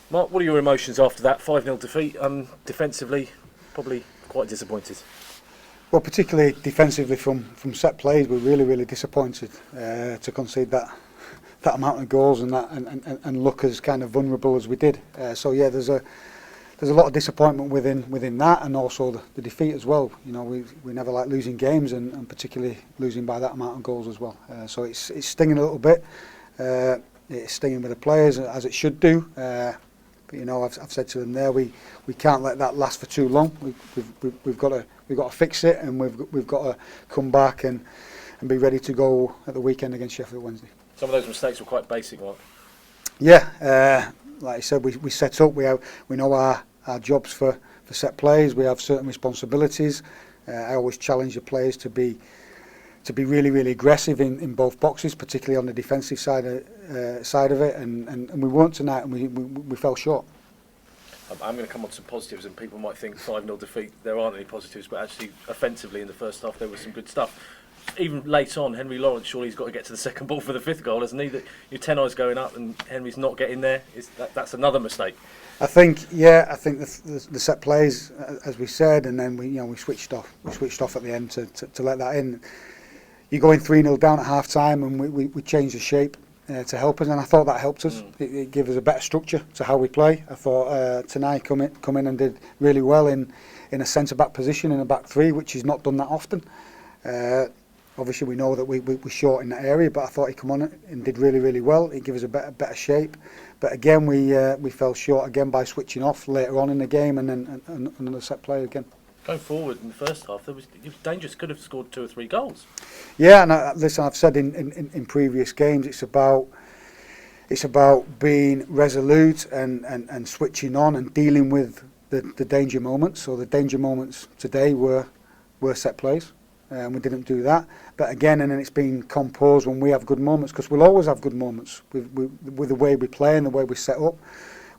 Mark, what are your emotions after that 5-0 defeat? Defensively, probably quite disappointed. Well, particularly defensively from set plays, we're really disappointed to concede that amount of goals and look as kind of vulnerable as we did. So yeah, there's a lot of disappointment within that, and also the defeat as well. You know, we never like losing games, and particularly losing by that amount of goals as well. So it's stinging a little bit. It's stinging with the players as it should do. But you know, I've said to them there, we can't let that last for too long. We've got to fix it, and we've got to come back and be ready to go at the weekend against Sheffield Wednesday. Some of those mistakes were quite basic, Mark. Yeah, like I said, we set up. We know our jobs for set plays. We have certain responsibilities. I always challenge the players to be really aggressive in both boxes, particularly on the defensive side of it, and we weren't tonight, and we fell short. I'm going to come on to some positives, and people might think 5-0 defeat, there aren't any positives, but actually offensively in the first half there was some good stuff. Even late on, Henry Lawrence, surely he's got to get to the second ball for the fifth goal, hasn't he? That your Tenai's going up and Henry's not getting there. That's another mistake. I think the set plays, as we said, and then we switched off. We switched off at the end to let that in. You're going 3-0 down at half time, and we changed the shape to help us, and I thought that helped us. It gave us a better structure to how we play. I thought Tenai come in and did really well in a centre back position in a back three, which he's not done that often. Obviously, we know that we're short in that area, but I thought he come on and did really well. It gave us a better shape. But again, we fell short again by switching off later on in the game, and then another set play again. Going forward in the first half, it was dangerous. Could have scored 2 or 3 goals. Yeah, and listen, I've said in previous games, it's about being resolute and switching on and dealing with the danger moments. So the danger moments today were set plays. And we didn't do that, but again, and then it's been composed when we have good moments, because we'll always have good moments with the way we play and the way we set up.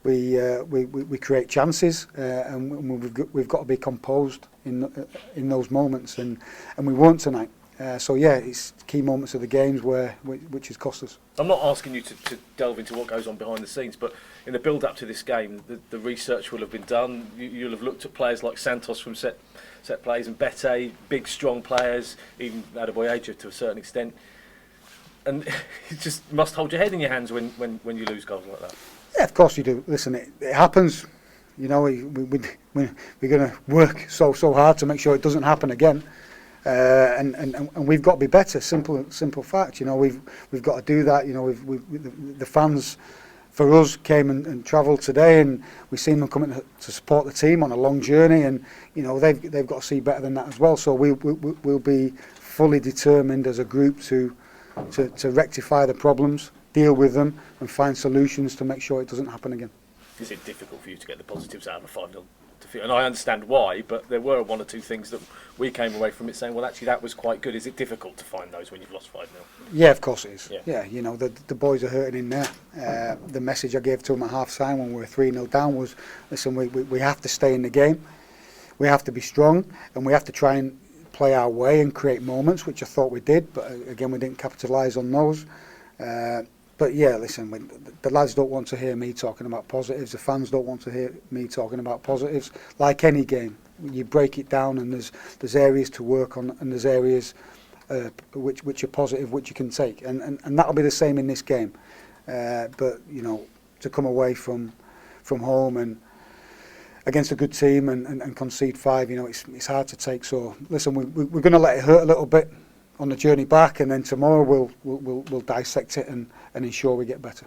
We create chances, and we've got to be composed in those moments, and we weren't tonight. So yeah, it's key moments of the games which has cost us. I'm not asking you to delve into what goes on behind the scenes, but in the build-up to this game, the research will have been done. You'll have looked at players like Santos from set plays and Bete, big, strong players, even Adebayo to a certain extent. And you just must hold your head in your hands when you lose goals like that. Yeah, of course you do. Listen, it happens. You know, we're going to work so hard to make sure it doesn't happen again. And we've got to be better. Simple fact. You know, we've got to do that. You know, the fans for us came and travelled today, and we've seen them coming to support the team on a long journey, and you know they've got to see better than that as well. So we'll be fully determined as a group to rectify the problems, deal with them, and find solutions to make sure it doesn't happen again. Is it difficult for you to get the positives out of a 5-0 defeat? And I understand why, but there were 1 or 2 things that we came away from it saying, well, actually, that was quite good. Is it difficult to find those when you've lost 5-0? Yeah, of course it is. Yeah, you know, the boys are hurting in there. The message I gave to them at half-time when we were 3-0 down was, listen, we have to stay in the game. We have to be strong, and we have to try and play our way and create moments, which I thought we did, but again, we didn't capitalise on those. But yeah, listen, the lads don't want to hear me talking about positives. The fans don't want to hear me talking about positives. Like any game, you break it down, and there's areas to work on, and there's areas which are positive, which you can take, and that'll be the same in this game. But you know, to come away from home and against a good team and concede 5, you know, it's hard to take. So listen, we're going to let it hurt a little bit on the journey back, and then tomorrow we'll dissect it and ensure we get better.